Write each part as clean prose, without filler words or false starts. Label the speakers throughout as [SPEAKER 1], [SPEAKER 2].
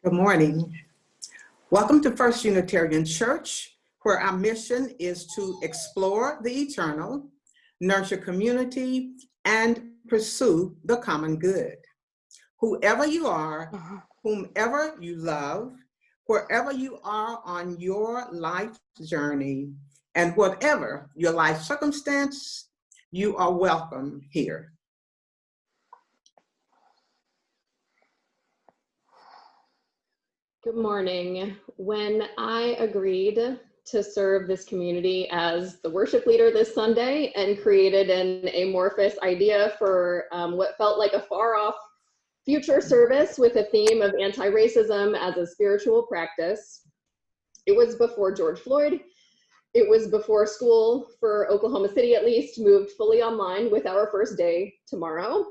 [SPEAKER 1] Good morning. Welcome to First Unitarian Church, where our mission is to explore the eternal, nurture community, and pursue the common good. Whoever you are, whomever you love, wherever you are on your life journey, and whatever your life circumstance, you are welcome here.
[SPEAKER 2] Good morning. When I agreed to serve this community as the worship leader this Sunday and created an amorphous idea for what felt like a far-off future service with a theme of anti-racism as a spiritual practice, it was before George Floyd. It was before school, for Oklahoma City at least, moved fully online with our first day tomorrow.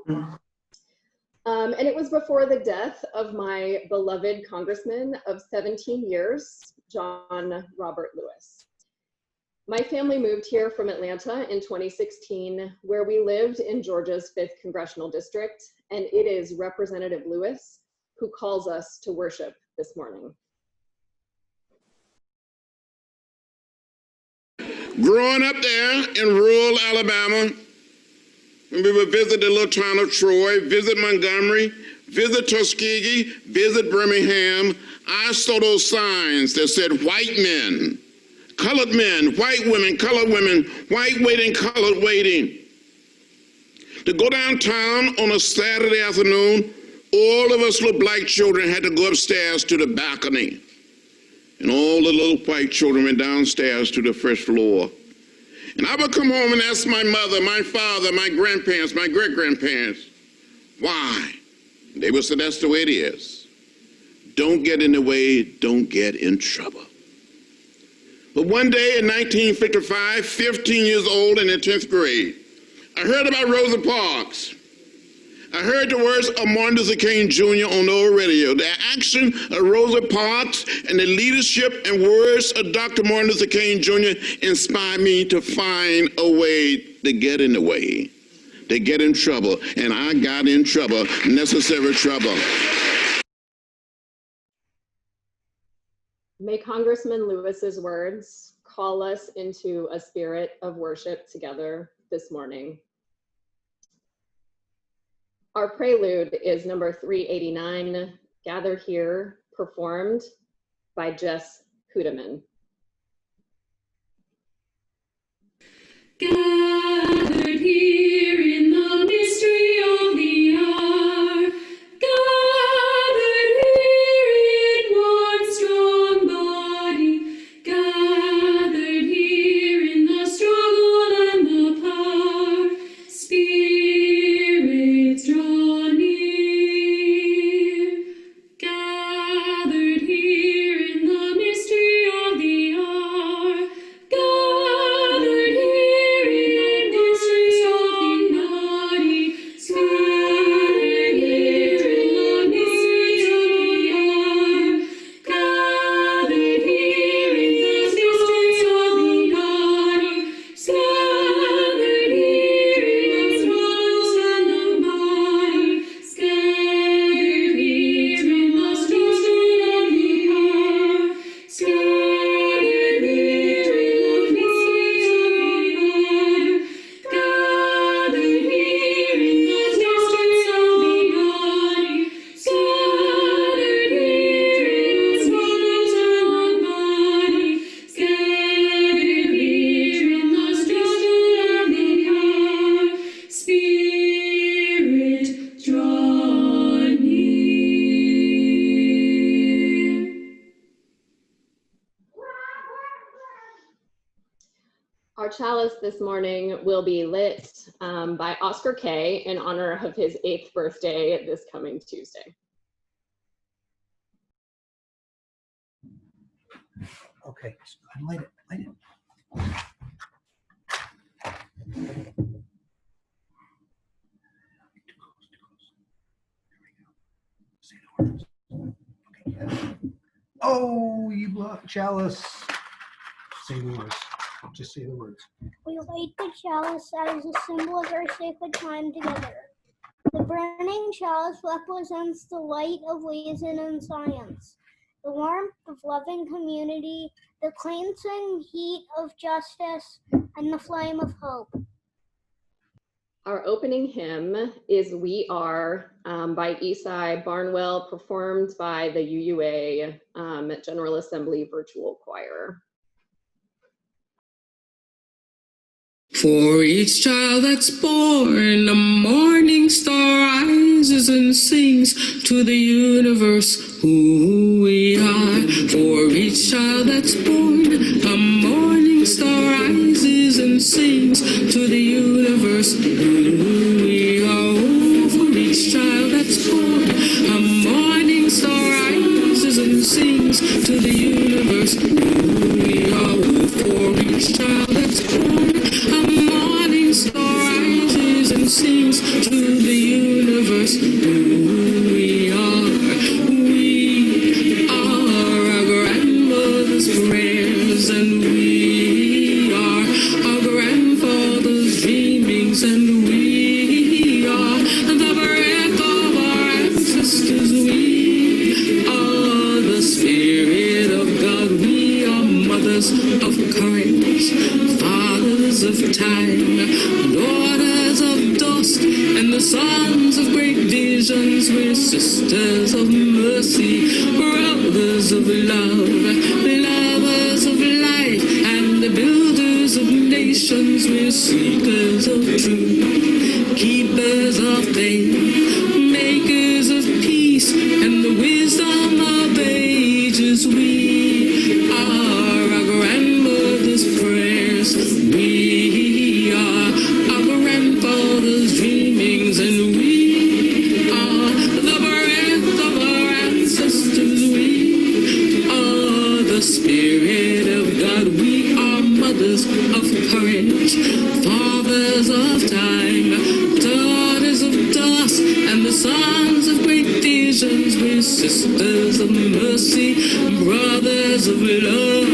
[SPEAKER 2] And it was before the death of my beloved Congressman of 17 years, John Robert Lewis. My family moved here from Atlanta in 2016, where we lived in Georgia's 5th Congressional District, and it is Representative Lewis who calls us to worship this morning.
[SPEAKER 3] Growing up there in rural Alabama, we would visit the little town of Troy, visit Montgomery, visit Tuskegee, visit Birmingham. I saw those signs that said white men, white women, colored women, white waiting, colored waiting. To go downtown on a Saturday afternoon, all of us little black children had to go upstairs to the balcony. And all the little white children went downstairs to the first floor. And I would come home and ask my mother, my father, my grandparents, my great-grandparents, why? They would say, that's the way it is. Don't get in the way, don't get in trouble. But one day in 1955, 15 years old in the 10th grade, I heard about Rosa Parks. I heard the words of Martin Luther King Jr. on the old radio. The action of Rosa Parks and the leadership and words of Dr. Martin Luther King Jr. inspired me to find a way to get in the way, to get in trouble. And I got in trouble, necessary trouble.
[SPEAKER 2] May Congressman Lewis's words call us into a spirit of worship together this morning. Our prelude is number 389, Gather Here, performed by Jess Hudeman.
[SPEAKER 4] Gathered here in the mystery of the hour, gathered here in one strong body, gathered here in the struggle and the power, spirits draw near, gathered here in the mystery of the hour, gathered here in the mystery of the body, gathered here in the mystery of the hour, gathered here in the mystery of the body, gathered here in the struggles and the body, gathered here in the struggles and the power, gathered here in the mystery of the hour, gathered here in the mystery of the body, gathered here in the struggles and the body, gathered here in the struggle and the power, spirit draw near.
[SPEAKER 2] Our chalice this morning will be lit by Oscar Kay in honor of his 8th birthday this coming Tuesday.
[SPEAKER 5] Okay, light it, light it. Too close, too close. There we go. Say the words. Okay. Oh, you blocked chalice. Say the words. Just say the words.
[SPEAKER 6] We light the chalice as a symbol of our sacred time together. The burning chalice represents the light of reason and science, the warmth of loving community, the cleansing heat of justice, and the flame of hope.
[SPEAKER 2] Our opening hymn is We Are by Esai Barnwell, performed by the UUA General Assembly Virtual Choir.
[SPEAKER 4] For each child that's born, a morning star rises and sings to the universe who we are. For each child that's born, a morning star rises and sings to the universe who we are. Oh, for each child that's born, a morning star rises and sings to the universe who we are. Oh, for each child that's born, a morning star rises and sings to the universe who we are. We are our grandmother's prayers, and we are our grandfather's dreamings, and we are the breath of our ancestors. We are the Spirit of God. We are mothers of courage, fathers of time, daughters of dust, and the sons of great visions. We're sisters of mercy, brothers of love, lovers of life, and the builders of nations. We're seekers of truth, keepers of faith, makers of peace, and the wisdom of ages. We are our grandmother's prayers. We are our grandfather's dreamings, and we are the breath of our ancestors. We are the Spirit of God. We are mothers of courage, fathers of time, daughters of dust, and the sons of great visions. We're sisters of mercy, brothers of love,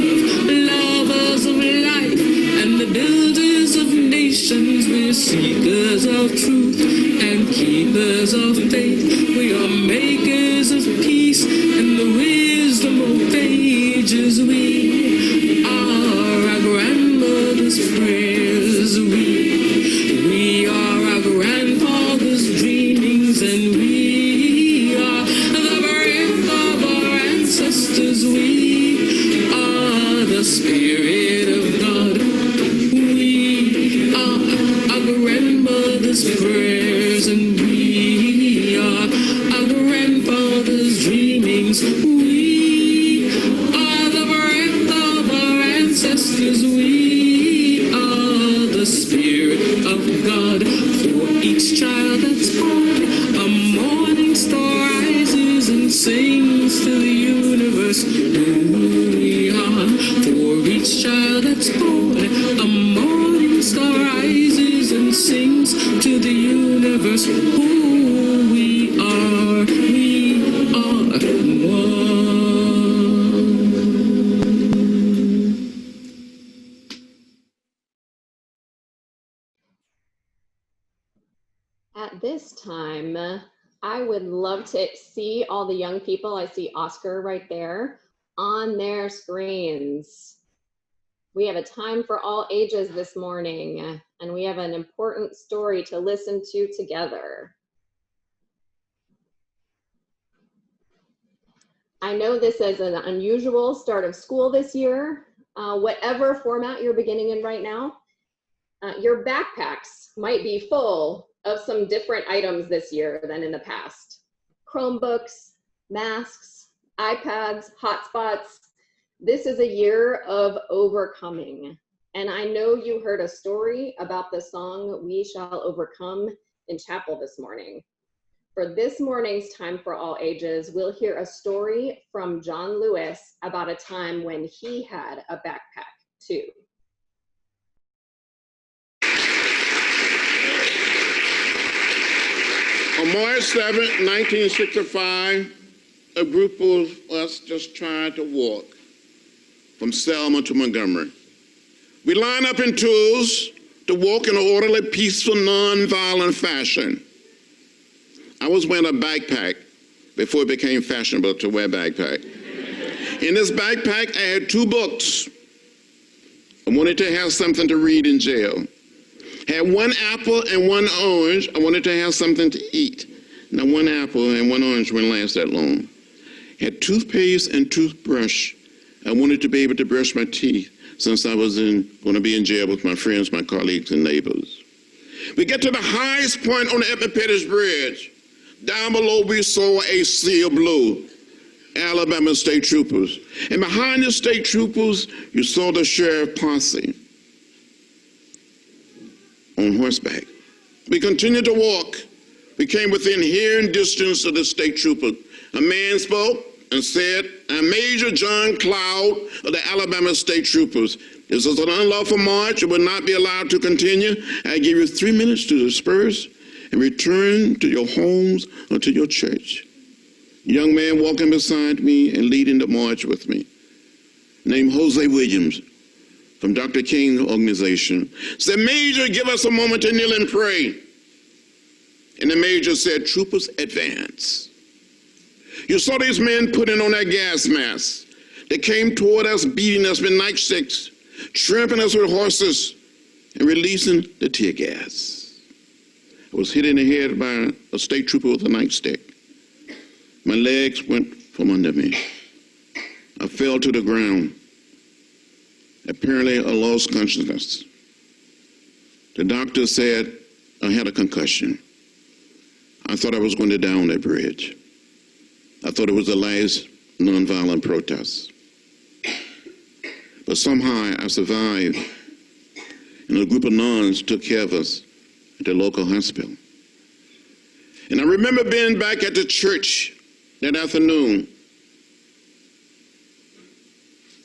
[SPEAKER 4] lovers of life, and the builders of nations. We're seekers of truth and keepers of faith. We are makers of peace and the wisdom of ages. We are our grandmother's prayers. We are our grandfather's dreamings, and we are the breath of our ancestors. We are the Spirit of God. We are our grandmother's prayers, and we are our grandfather's dreamings. We are the breath of our ancestors. We are the Spirit of God. For each child that's born, a morning star rises and sings to the universe who we are. For each child that's born, a morning star rises and sings to the universe who we are. We are one.
[SPEAKER 2] At this time, I would love to see all the young people. I see Oscar right there on their screens. We have a time for all ages this morning, and we have an important story to listen to together. I know this is an unusual start of school this year. Whatever format you're beginning in right now, your backpacks might be full of some different items this year than in the past. Chromebooks, masks, iPads, hotspots. This is a year of overcoming. And I know you heard a story about the song We Shall Overcome in chapel this morning. For this morning's Time for All Ages, we'll hear a story from John Lewis about a time when he had a backpack too.
[SPEAKER 3] On March 7, 1965, a group of us just tried to walk from Selma to Montgomery. We lined up in twos to walk in an orderly, peaceful, non-violent fashion. I was wearing a backpack before it became fashionable to wear a backpack. In this backpack, I had 2 books. I wanted to have something to read in jail. Had 1 apple and 1 orange. I wanted to have something to eat. Now 1 apple and 1 orange wouldn't last that long. Had toothpaste and toothbrush. I wanted to be able to brush my teeth since I was going to be in jail with my friends, my colleagues, and neighbors. We get to the highest point on the Edmund Pettus Bridge. Down below, we saw a sea of blue, Alabama state troopers. And behind the state troopers, you saw the sheriff posse on horseback. We continued to walk. We came within hearing distance of the state trooper. A man spoke and said, "I'm Major John Cloud of the Alabama State Troopers. This is an unlawful march. It will not be allowed to continue. I give you 3 minutes to disperse and return to your homes or to your church." A young man walking beside me and leading the march with me, named Jose Williams from Dr. King's organization, said, "Major, give us a moment to kneel and pray." And the major said, "Troopers, advance." You saw these men putting on their gas masks. They came toward us, beating us with nightsticks, trampling us with horses, and releasing the tear gas. I was hit in the head by a state trooper with a nightstick. My legs went from under me. I fell to the ground. Apparently, I lost consciousness. The doctor said I had a concussion. I thought I was going to die on that bridge. I thought it was the last nonviolent protest. But somehow I survived, and a group of nuns took care of us at the local hospital. And I remember being back at the church that afternoon,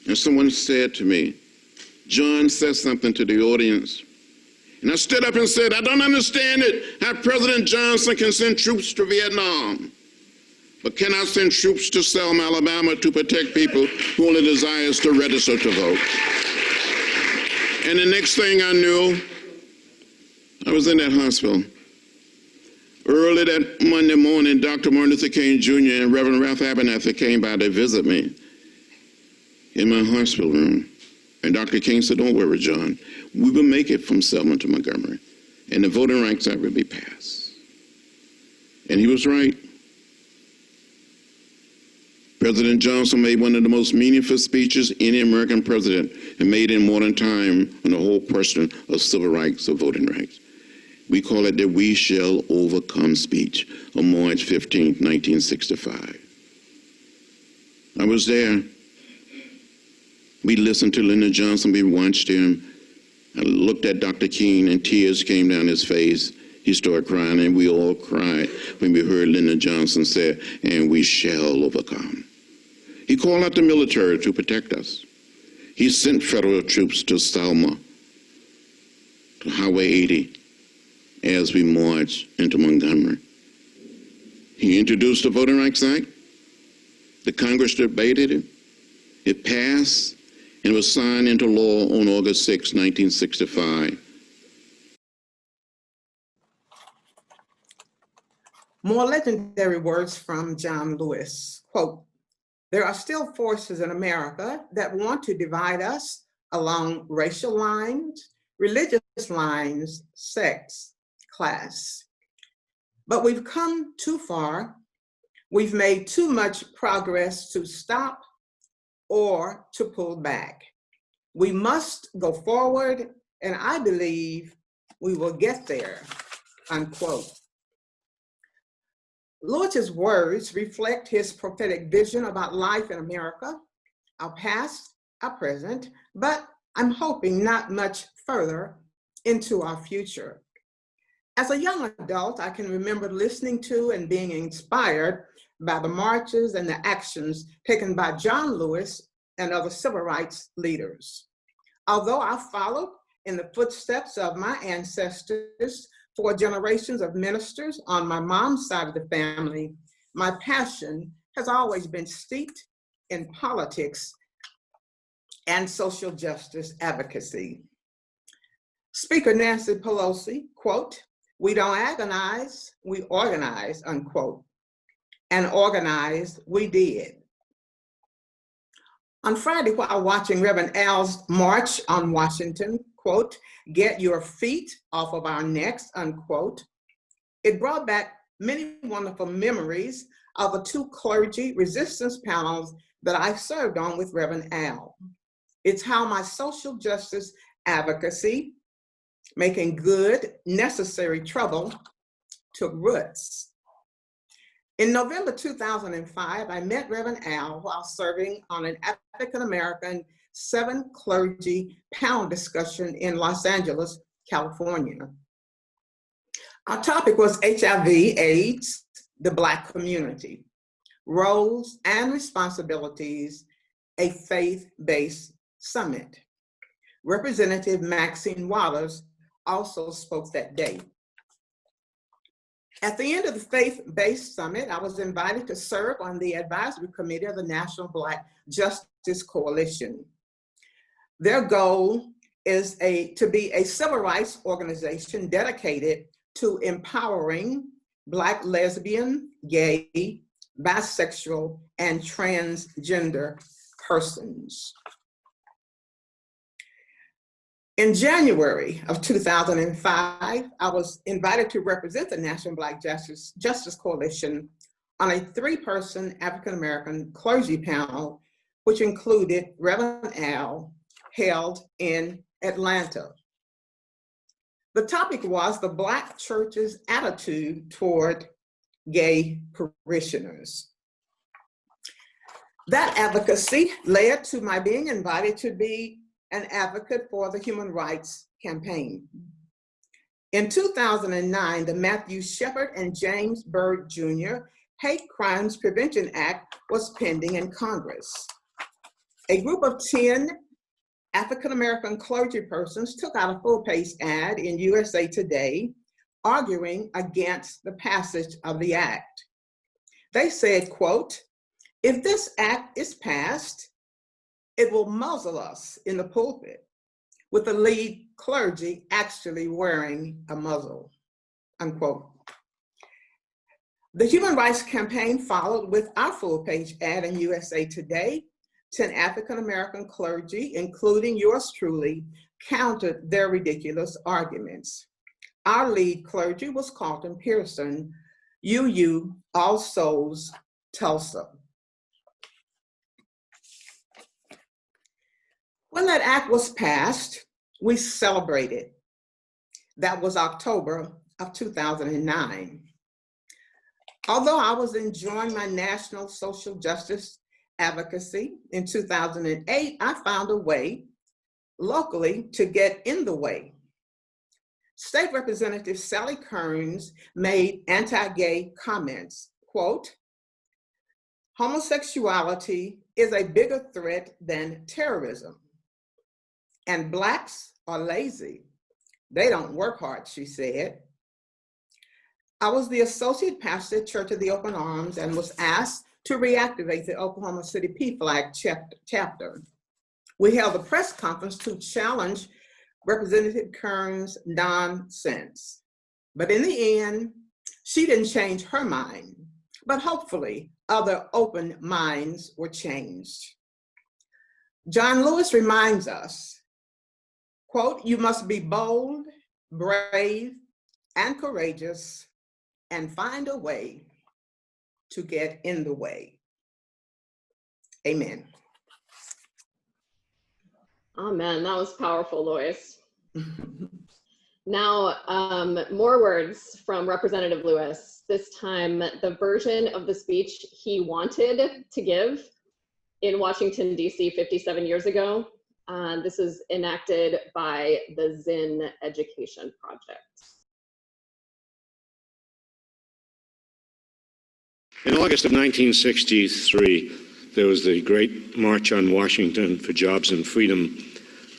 [SPEAKER 3] and someone said to me, John said something to the audience. And I stood up and said, "I don't understand it, how President Johnson can send troops to Vietnam, but cannot send troops to Selma, Alabama to protect people who only desire to register to vote." And the next thing I knew, I was in that hospital. Early that Monday morning, Dr. Martin Luther King Jr. and Reverend Ralph Abernathy came by to visit me in my hospital room. And Dr. King said, "Don't worry, John. We will make it from Selma to Montgomery, and the Voting Rights Act will be passed." And he was right. President Johnson made one of the most meaningful speeches any American president had made in modern time on the whole question of civil rights or voting rights. We call it the "We Shall Overcome" speech on March 15, 1965. I was there. We listened to Lyndon Johnson. We watched him. I looked at Dr. King, and tears came down his face. He started crying, and we all cried when we heard Lyndon Johnson say, "And we shall overcome." He called out the military to protect us. He sent federal troops to Selma, to Highway 80, as we marched into Montgomery. He introduced the Voting Rights Act. The Congress debated it. It passed and was signed into law on August 6, 1965.
[SPEAKER 1] More legendary words from John Lewis. Quote, "There are still forces in America that want to divide us along racial lines, religious lines, sex, class. But we've come too far. We've made too much progress to stop or to pull back. We must go forward, and I believe we will get there," unquote. Lewis's words reflect his prophetic vision about life in America, our past, our present, but I'm hoping not much further into our future. As a young adult, I can remember listening to and being inspired by the marches and the actions taken by John Lewis and other civil rights leaders. Although I followed in the footsteps of my ancestors, 4 generations of ministers on my mom's side of the family, my passion has always been steeped in politics and social justice advocacy. Speaker Nancy Pelosi, quote, We don't agonize, we organize, unquote. And organized, we did. On Friday, while watching Reverend Al's march on Washington, quote, "Get your feet off of our necks," unquote, it brought back many wonderful memories of the 2 clergy resistance panels that I served on with Reverend Al. It's how my social justice advocacy, making good, necessary trouble, took roots. In November 2005, I met Reverend Al while serving on an African-American 7 clergy panel discussion in Los Angeles, California. Our topic was HIV/AIDS, the Black community, roles and responsibilities, a faith-based summit. Representative Maxine Waters also spoke that day. At the end of the faith-based summit, I was invited to serve on the advisory committee of the National Black Justice Coalition. Their goal is to be a civil rights organization dedicated to empowering Black lesbian, gay, bisexual, and transgender persons. In January of 2005, I was invited to represent the National Black Justice Coalition on a 3-person African-American clergy panel, which included Reverend Al, held in Atlanta. The topic was the Black church's attitude toward gay parishioners. That advocacy led to my being invited to be an advocate for the Human Rights Campaign. In 2009, the Matthew Shepard and James Byrd Jr. Hate Crimes Prevention Act was pending in Congress. A group of 10 African-American clergy persons took out a full-page ad in USA Today arguing against the passage of the act. They said, quote, "If this act is passed, it will muzzle us in the pulpit, with the lead clergy actually wearing a muzzle," unquote. The Human Rights Campaign followed with our full-page ad in USA Today. 10 African-American clergy, including yours truly, countered their ridiculous arguments. Our lead clergy was Carlton Pearson, UU All Souls, Tulsa. When that act was passed, we celebrated. That was October of 2009. Although I was enjoying my national social justice advocacy in 2008, I found a way locally to get in the way. State Representative Sally Kearns made anti-gay comments, quote, "Homosexuality is a bigger threat than terrorism. And Blacks are lazy. They don't work hard," she said. I was the associate pastor at Church of the Open Arms and was asked to reactivate the Oklahoma City PFLAG chapter. We held a press conference to challenge Representative Kearns' nonsense. But in the end, she didn't change her mind, but hopefully other open minds were changed. John Lewis reminds us, quote, "You must be bold, brave, and courageous, and find a way to get in the way." Amen.
[SPEAKER 2] Amen. That was powerful, Lois. Now, more words from Representative Lewis. This time, the version of the speech he wanted to give in Washington, D.C. 57 years ago. This is enacted by the Zinn Education Project.
[SPEAKER 7] In August of 1963, there was the Great March on Washington for Jobs and Freedom.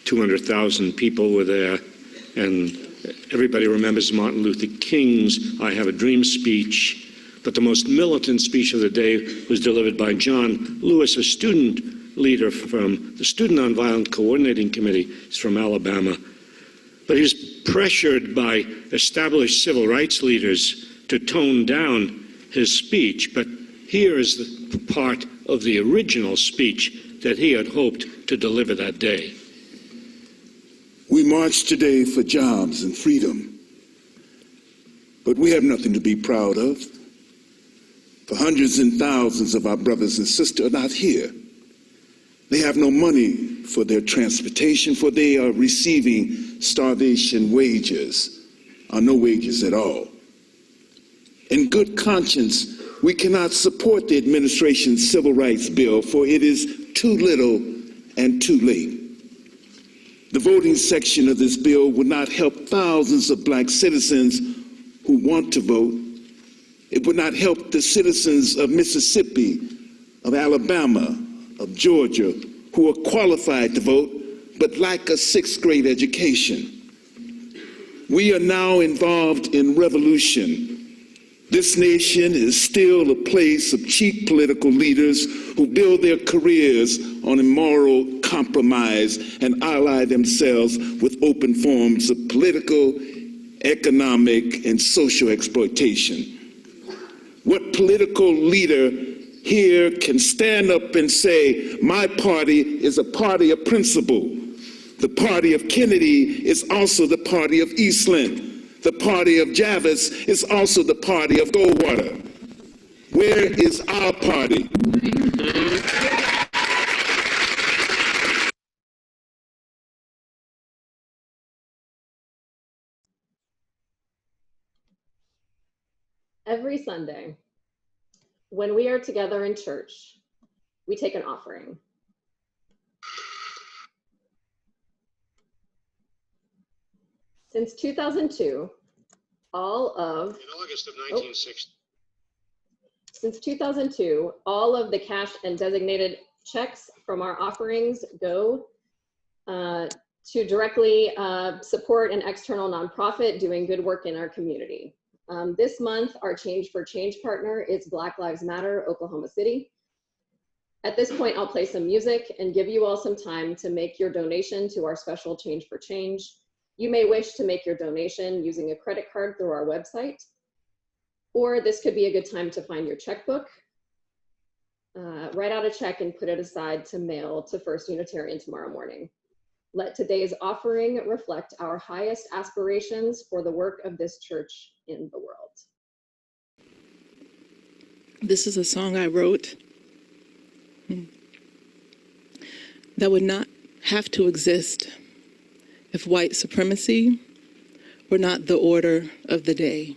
[SPEAKER 7] 200,000 people were there, and everybody remembers Martin Luther King's "I Have a Dream" speech, but the most militant speech of the day was delivered by John Lewis, a student leader from the Student Nonviolent Coordinating Committee. He's from Alabama. But he was pressured by established civil rights leaders to tone down his speech. But here is the part of the original speech that he had hoped to deliver that day.
[SPEAKER 8] We march today for jobs and freedom, but we have nothing to be proud of. For hundreds and thousands of our brothers and sisters are not here. They have no money for their transportation, for they are receiving starvation wages, or no wages at all. In good conscience, we cannot support the administration's civil rights bill, for it is too little and too late. The voting section of this bill would not help thousands of black citizens who want to vote. It would not help the citizens of Mississippi, of Alabama, of Georgia, who are qualified to vote but lack a sixth grade education. We are now involved in revolution. This nation is still a place of cheap political leaders who build their careers on immoral compromise and ally themselves with open forms of political, economic, and social exploitation. What political leader here can stand up and say, my party is a party of principle? The party of Kennedy is also the party of Eastland. The party of Jarvis is also the party of Goldwater. Where is our party?
[SPEAKER 2] Every Sunday, when we are together in church, we take an offering. Since 2002, all of the cash and designated checks from our offerings go to directly support an external nonprofit doing good work in our community. This month, our Change for Change partner is Black Lives Matter, Oklahoma City. At this point, I'll play some music and give you all some time to make your donation to our special Change for Change. You may wish to make your donation using a credit card through our website, or this could be a good time to find your checkbook, write out a check and put it aside to mail to First Unitarian tomorrow morning. Let today's offering reflect our highest aspirations for the work of this church in the world.
[SPEAKER 9] This is a song I wrote that would not have to exist if white supremacy were not the order of the day.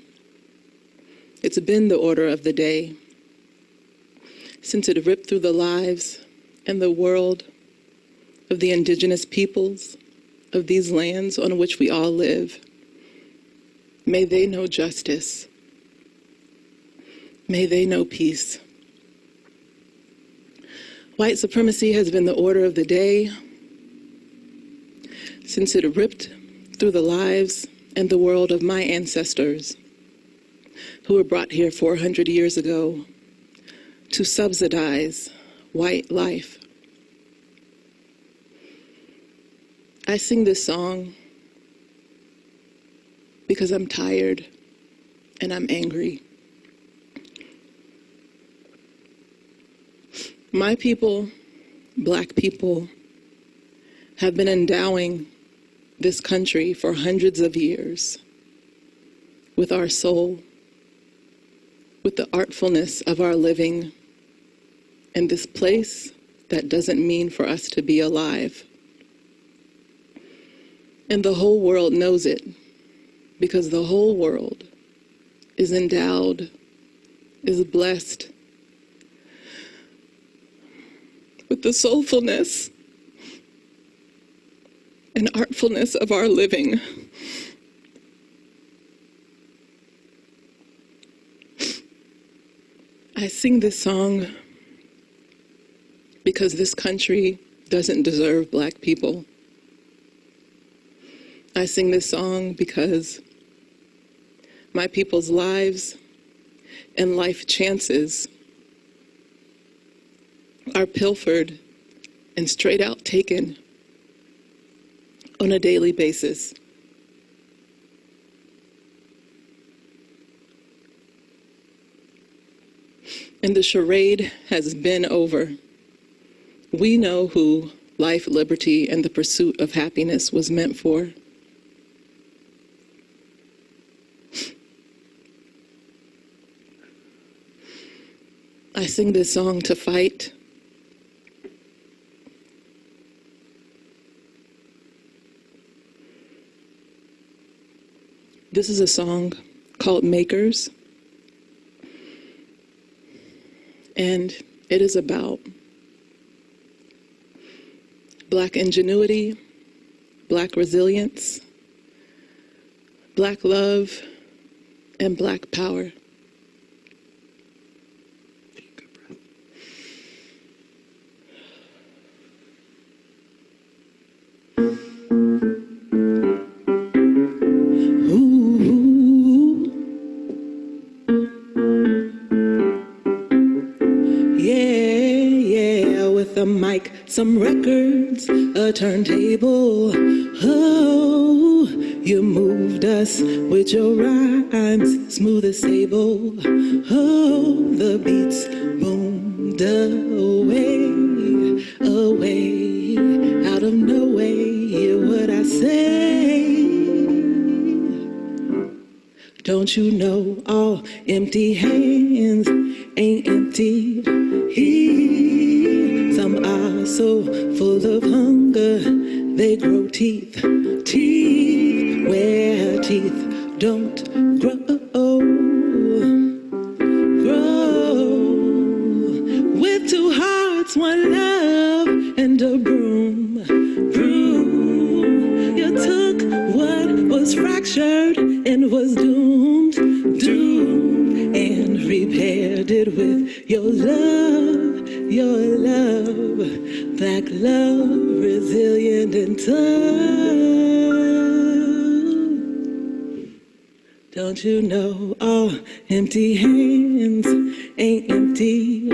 [SPEAKER 9] It's been the order of the day since it ripped through the lives and the world of the indigenous peoples of these lands on which we all live. May they know justice. May they know peace. White supremacy has been the order of the day since it ripped through the lives and the world of my ancestors who were brought here 400 years ago to subsidize white life. I sing this song because I'm tired and I'm angry. My people, Black people, have been endowing this country for hundreds of years with our soul, with the artfulness of our living, and this place that doesn't mean for us to be alive. And the whole world knows it because the whole world is endowed, is blessed with the soulfulness and artfulness of our living. I sing this song because this country doesn't deserve Black people. I sing this song because my people's lives and life chances are pilfered and straight out taken on a daily basis. And the charade has been over. We know who life, liberty, and the pursuit of happiness was meant for. I sing this song to fight. This is a song called Makers, and it is about Black ingenuity, Black resilience, Black love, and Black power. A mic, some records, a turntable. Oh, you moved us with your rhymes, smooth as sable. Oh, the beats boomed away, away, out of nowhere. What I say? Don't you know all empty hands ain't empty? Some are so full of hunger, they grow teeth, teeth where teeth don't grow, with two hearts, one love, and a broom. You took what was fractured and was doomed, and repaired it with your love. Your love, Black love, resilient and tough. Don't you know all empty hands ain't empty?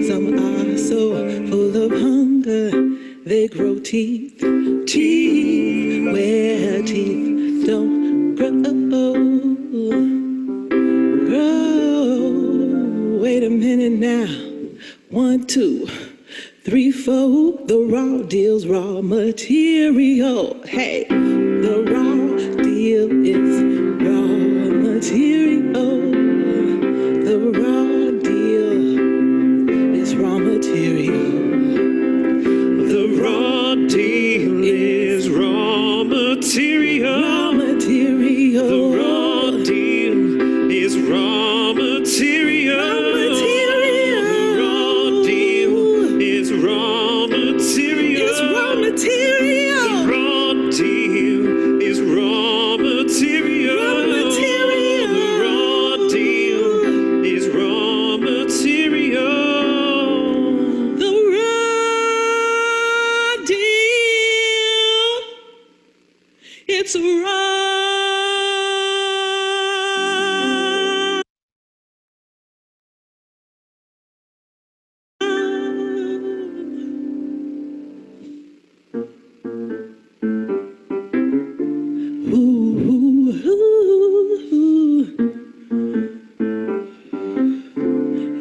[SPEAKER 9] Some are so full of hunger, they grow teeth, teeth where teeth don't grow. Wait a minute now. 1, 2, 3, 4. The raw deal's raw material. Hey, the raw deal is raw material. The raw deal is raw material. The raw deal is raw material. Raw material. The raw deal is raw material. It's raw.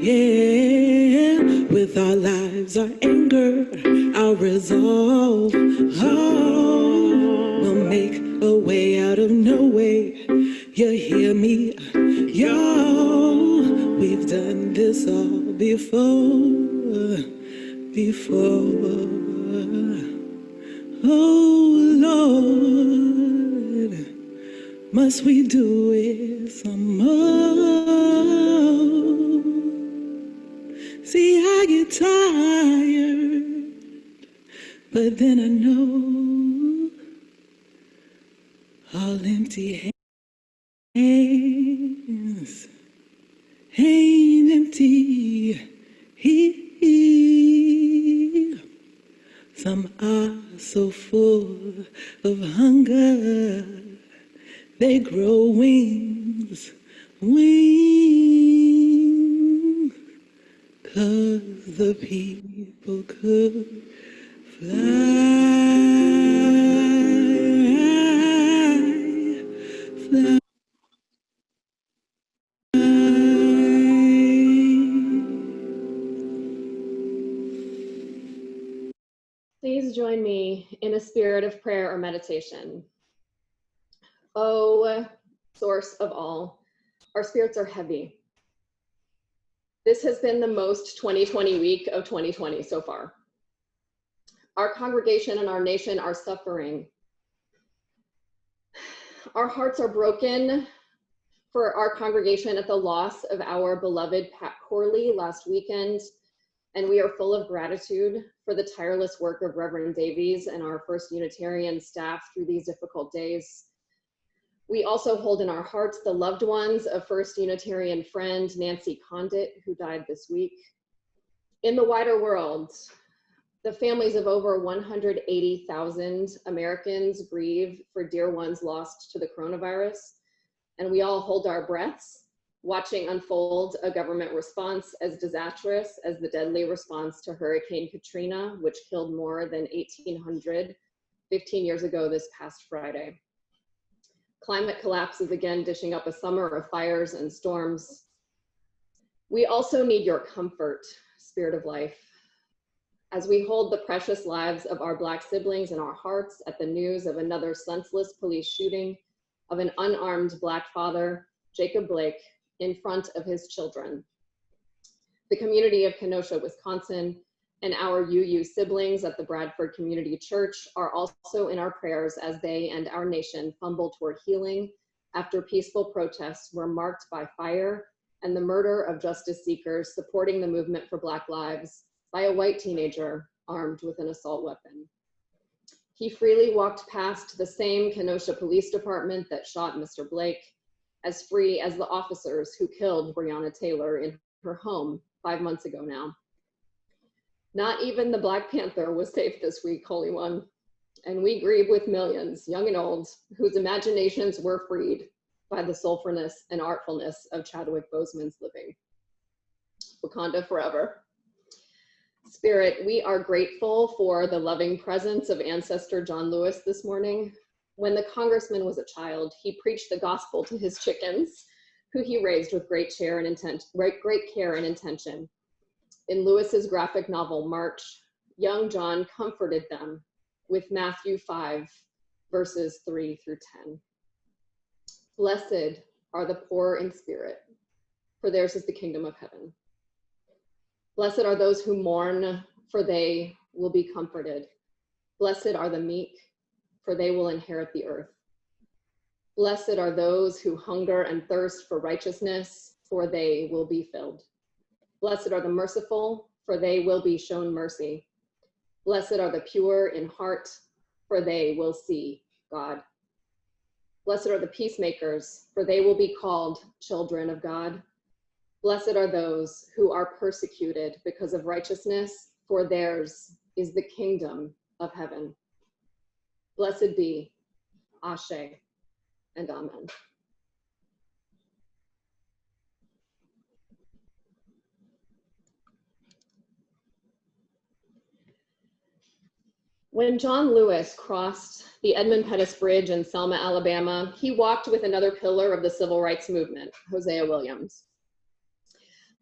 [SPEAKER 9] Yeah, with our lives, our anger, our resolve, we'll make a way out of no way. You hear me? Yo, we've done this all before. Oh Lord, must we do it some more? See, I get tired, but then I know all empty hands ain't empty. Some are so full of hunger, they grow wings, 'cause the people could fly.
[SPEAKER 2] Please join me in a spirit of prayer or meditation. O source of all, our spirits are heavy. This has been the most 2020 week of 2020 so far. Our congregation and our nation are suffering. Our hearts are broken for our congregation at the loss of our beloved Pat Corley last weekend, and we are full of gratitude for the tireless work of Reverend Davies and our First Unitarian staff through these difficult days. We also hold in our hearts the loved ones of First Unitarian friend Nancy Condit, who died this week. In the wider world, the families of over 180,000 Americans grieve for dear ones lost to the coronavirus, and we all hold our breaths, watching unfold a government response as disastrous as the deadly response to Hurricane Katrina, which killed more than 1,800 15 years ago this past Friday. Climate collapse is again dishing up a summer of fires and storms. We also need your comfort, Spirit of Life, as we hold the precious lives of our Black siblings in our hearts at the news of another senseless police shooting of an unarmed Black father, Jacob Blake, in front of his children. The community of Kenosha, Wisconsin, and our UU siblings at the Bradford Community Church are also in our prayers as they and our nation fumble toward healing after peaceful protests were marked by fire and the murder of justice seekers supporting the movement for Black lives by a white teenager armed with an assault weapon. He freely walked past the same Kenosha Police Department that shot Mr. Blake, as free as the officers who killed Breonna Taylor in her home 5 months ago now. Not even the Black Panther was safe this week, Holy One, and we grieve with millions, young and old, whose imaginations were freed by the soulfulness and artfulness of Chadwick Boseman's living. Wakanda forever. Spirit, we are grateful for the loving presence of ancestor John Lewis this morning. When the congressman was a child, he preached the gospel to his chickens, who he raised with great care and intention. In Lewis's graphic novel, March, young John comforted them with Matthew 5, verses 3 through 10. Blessed are the poor in spirit, for theirs is the kingdom of heaven. Blessed are those who mourn, for they will be comforted. Blessed are the meek, for they will inherit the earth. Blessed are those who hunger and thirst for righteousness, for they will be filled. Blessed are the merciful, for they will be shown mercy. Blessed are the pure in heart, for they will see God. Blessed are the peacemakers, for they will be called children of God. Blessed are those who are persecuted because of righteousness, for theirs is the kingdom of heaven. Blessed be, Ashe, and Amen. When John Lewis crossed the Edmund Pettus Bridge in Selma, Alabama, he walked with another pillar of the civil rights movement, Hosea Williams.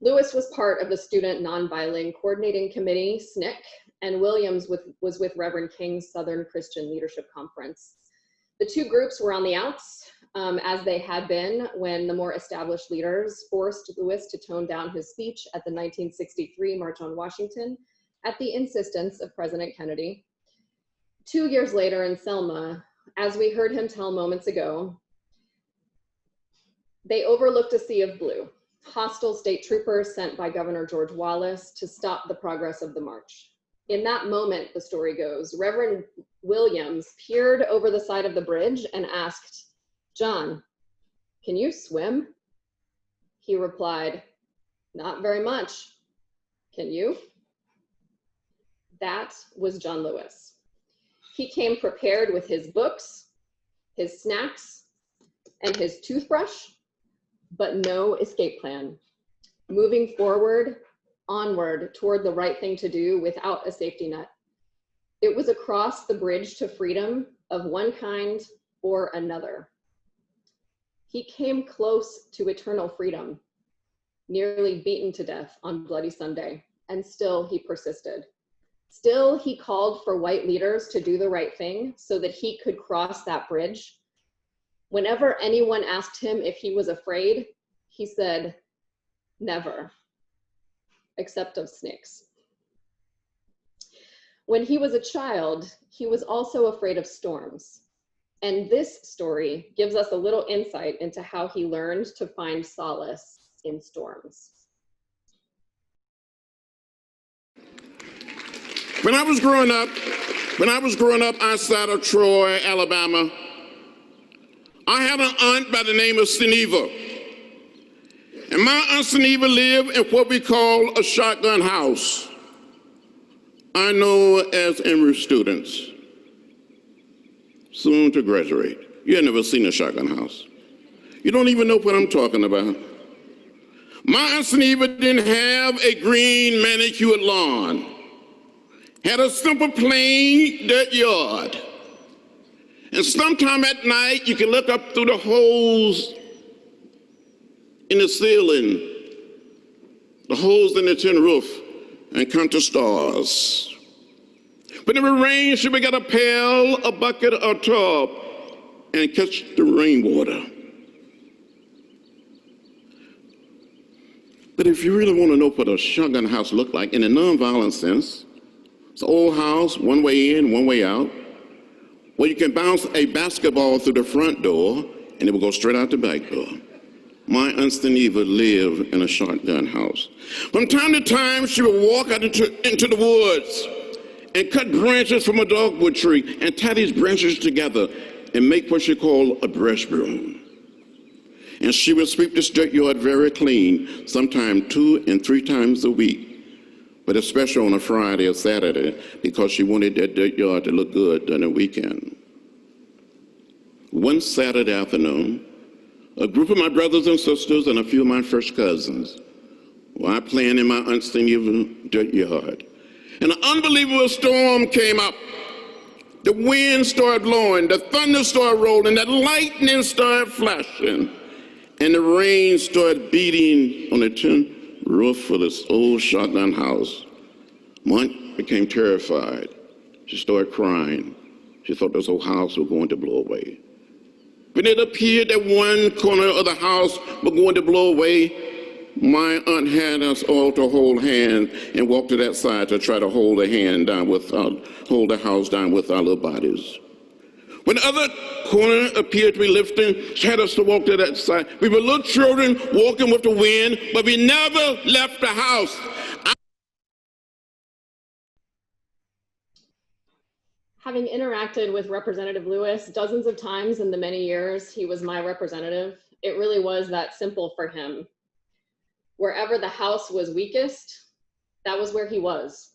[SPEAKER 2] Lewis was part of the Student Nonviolent Coordinating Committee, SNCC, and Williams was with Reverend King's Southern Christian Leadership Conference. The two groups were on the outs, as they had been when the more established leaders forced Lewis to tone down his speech at the 1963 March on Washington at the insistence of President Kennedy. 2 years later in Selma, as we heard him tell moments ago, they overlooked a sea of blue, hostile state troopers sent by Governor George Wallace to stop the progress of the march. In that moment, the story goes, Reverend Williams peered over the side of the bridge and asked, "John, can you swim?" He replied, "Not very much. Can you?" That was John Lewis. He came prepared with his books, his snacks, and his toothbrush, but no escape plan. Moving forward, onward toward the right thing to do without a safety net. It was across the bridge to freedom of one kind or another. He came close to eternal freedom, nearly beaten to death on Bloody Sunday, and still he persisted. Still, he called for white leaders to do the right thing so that he could cross that bridge. Whenever anyone asked him if he was afraid, he said, never, except of snakes. When he was a child, he was also afraid of storms. And this story gives us a little insight into how he learned to find solace in storms.
[SPEAKER 3] When I was growing up outside of Troy, Alabama, I had an aunt by the name of Seneva. And my Aunt Seneva lived in what we call a shotgun house. I know as Emory students, soon to graduate. You have never seen a shotgun house. You don't even know what I'm talking about. My Aunt Seneva didn't have a green manicured lawn. Had a simple plain dirt yard. And sometime at night, you can look up through the holes in the ceiling, the holes in the tin roof, and count the stars. When it would rain, she would get a pail, a bucket, or a tub, and catch the rainwater. But if you really want to know what a shotgun house looked like in a nonviolent sense, it's an old house, one way in, one way out, where you can bounce a basketball through the front door, and it will go straight out the back door. My Aunt Seneva lived in a shotgun house. From time to time, she would walk out into the woods and cut branches from a dogwood tree and tie these branches together and make what she called a brush broom. And she would sweep this dirt yard very clean, sometimes 2 and 3 times a week, but especially on a Friday or Saturday, because she wanted that dirt yard to look good during the weekend. One Saturday afternoon, a group of my brothers and sisters and a few of my first cousins were out playing in my Aunt Seneva's dirt yard. And an unbelievable storm came up. The wind started blowing, the thunder started rolling, the lightning started flashing, and the rain started beating on the tin roof of this old shotgun house. My aunt became terrified. She started crying. She thought this whole house was going to blow away. When it appeared that one corner of the house was going to blow away, my aunt had us all to hold hands and walk to that side to try to hold hold the house down with our little bodies. When the other corner appeared to be lifting, she had us to walk to that side. We were little children walking with the wind, but we never left the house.
[SPEAKER 2] Having interacted with Representative Lewis dozens of times in the many years he was my representative, it really was that simple for him. Wherever the House was weakest, that was where he was.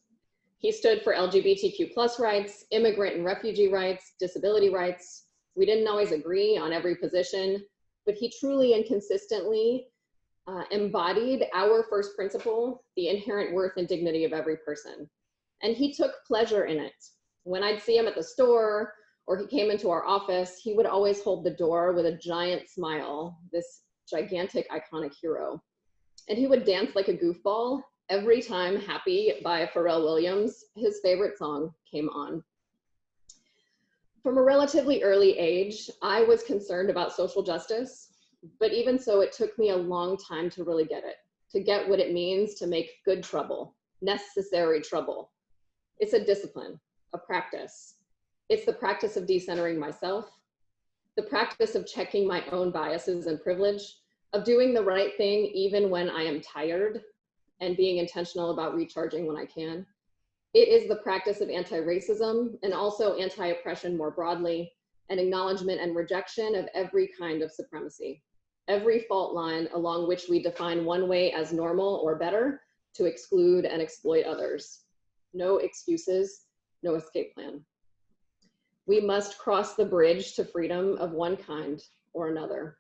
[SPEAKER 2] He stood for LGBTQ+ rights, immigrant and refugee rights, disability rights. We didn't always agree on every position, but he truly and consistently embodied our first principle, the inherent worth and dignity of every person. And he took pleasure in it. When I'd see him at the store or he came into our office, he would always hold the door with a giant smile, this gigantic iconic hero. And he would dance like a goofball every time Happy by Pharrell Williams, his favorite song, came on. From a relatively early age, I was concerned about social justice, but even so, it took me a long time to really get it, to get what it means to make good trouble, necessary trouble. It's a discipline, a practice. It's the practice of decentering myself, the practice of checking my own biases and privilege, of doing the right thing even when I am tired, and being intentional about recharging when I can. It is the practice of anti-racism and also anti-oppression more broadly, and acknowledgement and rejection of every kind of supremacy, every fault line along which we define one way as normal or better to exclude and exploit others. No excuses, no escape plan. We must cross the bridge to freedom of one kind or another.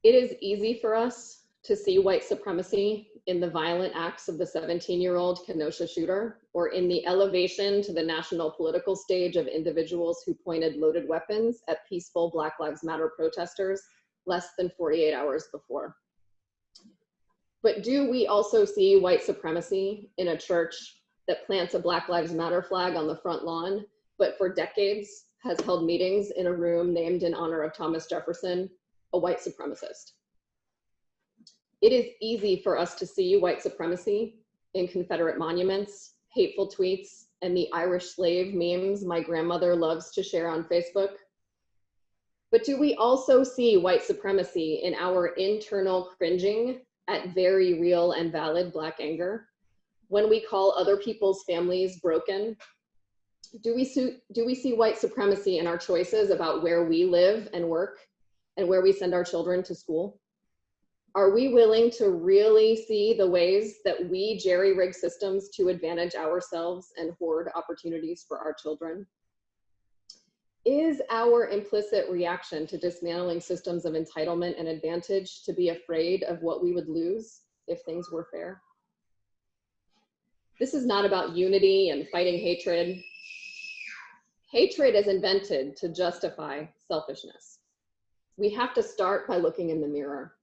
[SPEAKER 2] It is easy for us to see white supremacy in the violent acts of the 17-year-old Kenosha shooter, or in the elevation to the national political stage of individuals who pointed loaded weapons at peaceful Black Lives Matter protesters less than 48 hours before. But do we also see white supremacy in a church that plants a Black Lives Matter flag on the front lawn, but for decades has held meetings in a room named in honor of Thomas Jefferson, a white supremacist. It is easy for us to see white supremacy in Confederate monuments, hateful tweets, and the Irish slave memes my grandmother loves to share on Facebook. But do we also see white supremacy in our internal cringing at very real and valid Black anger? When we call other people's families broken? Do we see white supremacy in our choices about where we live and work and where we send our children to school? Are we willing to really see the ways that we jerry-rig systems to advantage ourselves and hoard opportunities for our children? Is our implicit reaction to dismantling systems of entitlement and advantage to be afraid of what we would lose if things were fair? This is not about unity and fighting hatred. Hatred is invented to justify selfishness. We have to start by looking in the mirror.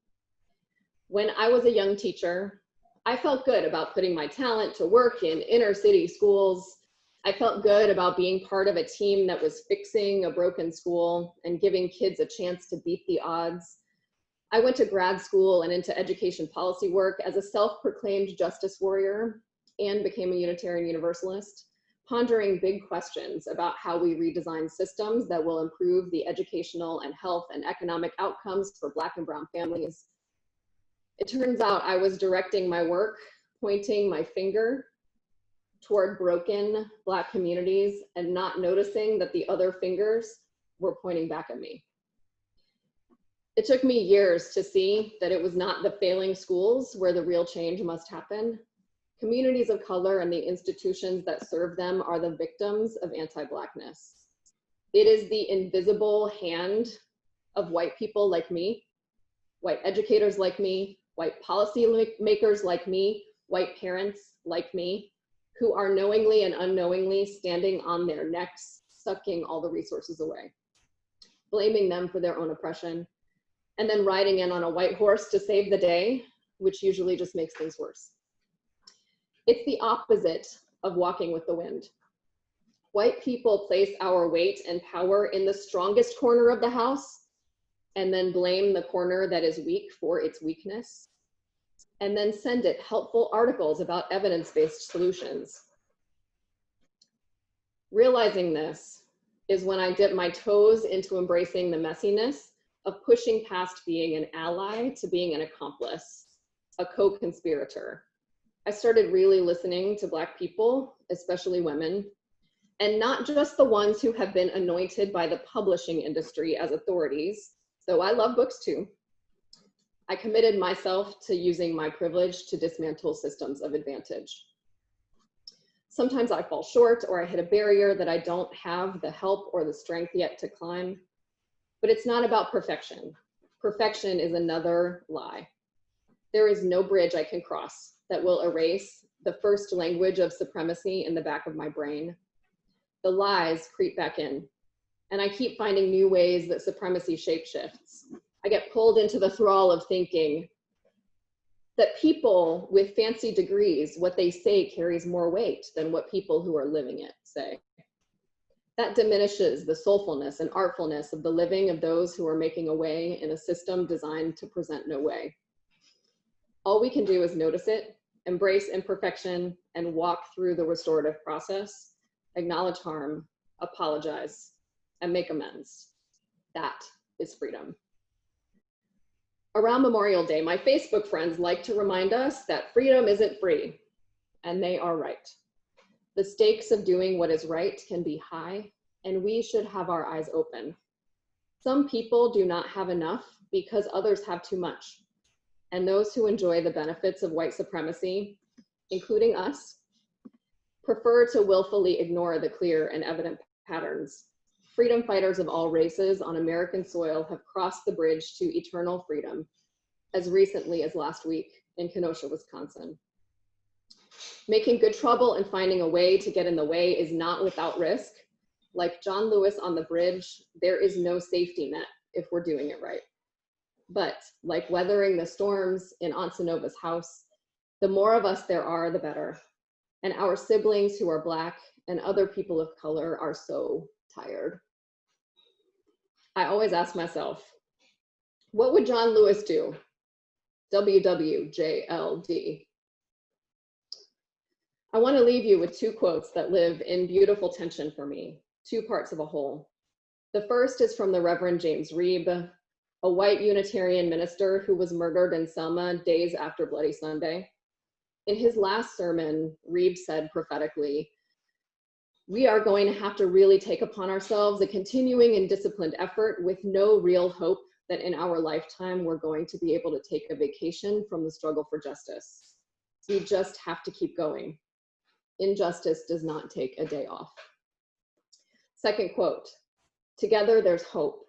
[SPEAKER 2] When I was a young teacher, I felt good about putting my talent to work in inner city schools. I felt good about being part of a team that was fixing a broken school and giving kids a chance to beat the odds. I went to grad school and into education policy work as a self-proclaimed justice warrior and became a Unitarian Universalist, pondering big questions about how we redesign systems that will improve the educational and health and economic outcomes for Black and brown families. It turns out I was directing my work, pointing my finger toward broken Black communities and not noticing that the other fingers were pointing back at me. It took me years to see that it was not the failing schools where the real change must happen. Communities of color and the institutions that serve them are the victims of anti-Blackness. It is the invisible hand of white people like me, white educators like me, white policy makers like me, white parents like me, who are knowingly and unknowingly standing on their necks, sucking all the resources away, blaming them for their own oppression, and then riding in on a white horse to save the day, which usually just makes things worse. It's the opposite of walking with the wind. White people place our weight and power in the strongest corner of the house and then blame the corner that is weak for its weakness, and then send it helpful articles about evidence-based solutions. Realizing this is when I dip my toes into embracing the messiness of pushing past being an ally to being an accomplice, a co-conspirator. I started really listening to Black people, especially women, and not just the ones who have been anointed by the publishing industry as authorities, though I love books too. I committed myself to using my privilege to dismantle systems of advantage. Sometimes I fall short or I hit a barrier that I don't have the help or the strength yet to climb, but it's not about perfection. Perfection is another lie. There is no bridge I can cross that will erase the first language of supremacy in the back of my brain. The lies creep back in, and I keep finding new ways that supremacy shapeshifts. I get pulled into the thrall of thinking that people with fancy degrees, what they say carries more weight than what people who are living it say. That diminishes the soulfulness and artfulness of the living of those who are making a way in a system designed to present no way. All we can do is notice it, embrace imperfection, and walk through the restorative process, acknowledge harm, apologize, and make amends. That is freedom. Around Memorial Day, my Facebook friends like to remind us that freedom isn't free, and they are right. The stakes of doing what is right can be high, and we should have our eyes open. Some people do not have enough because others have too much, and those who enjoy the benefits of white supremacy, including us, prefer to willfully ignore the clear and evident patterns. Freedom fighters of all races on American soil have crossed the bridge to eternal freedom as recently as last week in Kenosha, Wisconsin. Making good trouble and finding a way to get in the way is not without risk. Like John Lewis on the bridge, there is no safety net if we're doing it right. But like weathering the storms in Aunt Sonova's house, the more of us there are, the better. and our siblings who are Black and other people of color are so tired. I always ask myself, what would John Lewis do? WWJLD. I want to leave you with two quotes that live in beautiful tension for me, two parts of a whole. The first is from the Reverend James Reeb, a white Unitarian minister who was murdered in Selma days after Bloody Sunday. In his last sermon, Reeb said prophetically, "We are going to have to really take upon ourselves a continuing and disciplined effort with no real hope that in our lifetime we're going to be able to take a vacation from the struggle for justice. We just have to keep going. Injustice does not take a day off." Second quote, "Together there's hope."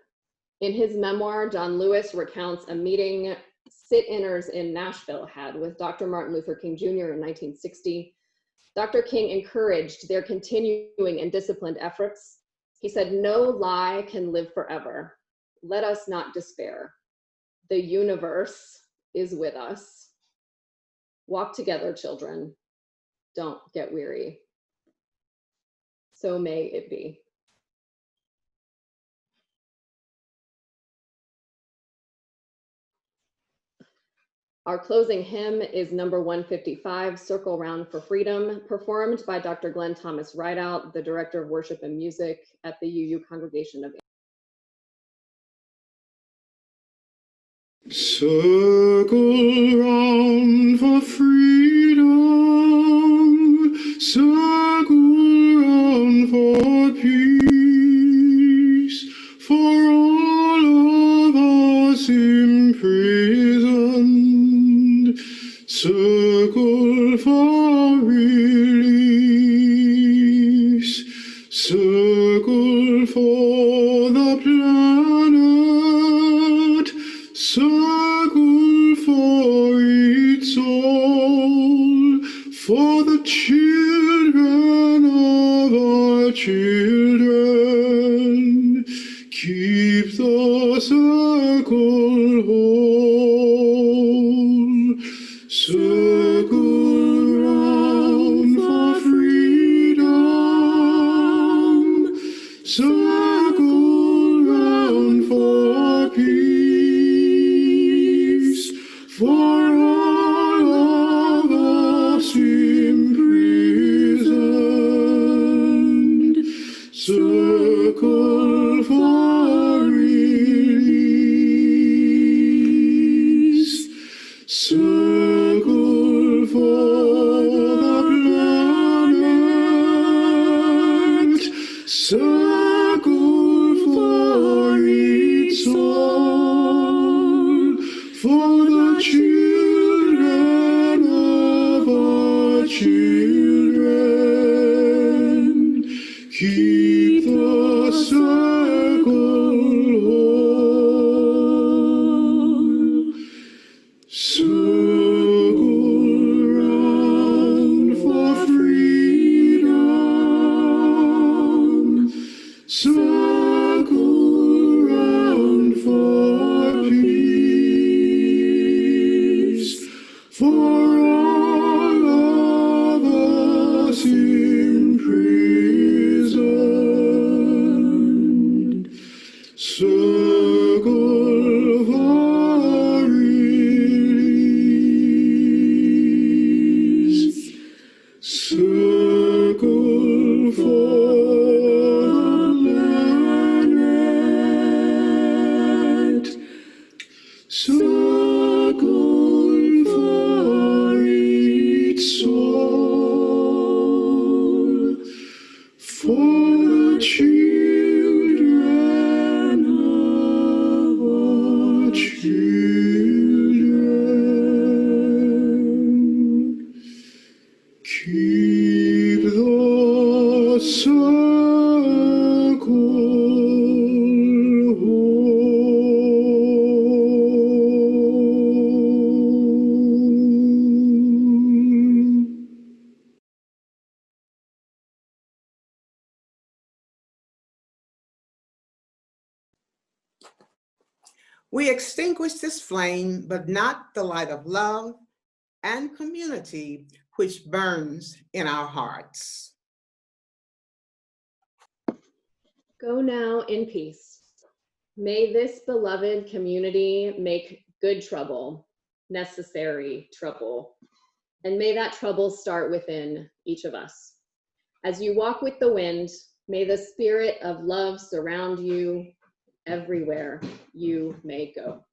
[SPEAKER 2] In his memoir, John Lewis recounts a meeting sit-inners in Nashville had with Dr. Martin Luther King Jr. in 1960. Dr. King encouraged their continuing and disciplined efforts. He said, "No lie can live forever. Let us not despair. The universe is with us. Walk together, children. Don't get weary." So may it be. Our closing hymn is number 155, "Circle Round for Freedom," performed by Dr. Glenn Thomas Rideout, the Director of Worship and Music at the UU Congregation of
[SPEAKER 10] Circle round for freedom, circle round for peace, for all of us imprisoned, circle for release, circle for the planet, circle for its soul, for the children of our children. Keep the circle whole. Circle round for freedom. Circle round for peace. For all of us imprisoned. Circle for release. Circle for the planet. Circle for its soul. For the children of our children. Keep the circle whole. Circle round for freedom. Circle round for peace. For all of us imprisoned. Circle for release. Circle for the planet. Circle for its soul. For the children of our children. Keep the circle whole.
[SPEAKER 1] We extinguish this flame, but not the light of love and community which burns in our hearts.
[SPEAKER 2] Go now in peace. May this beloved community make good trouble, necessary trouble, and may that trouble start within each of us. As you walk with the wind, may the spirit of love surround you everywhere you may go.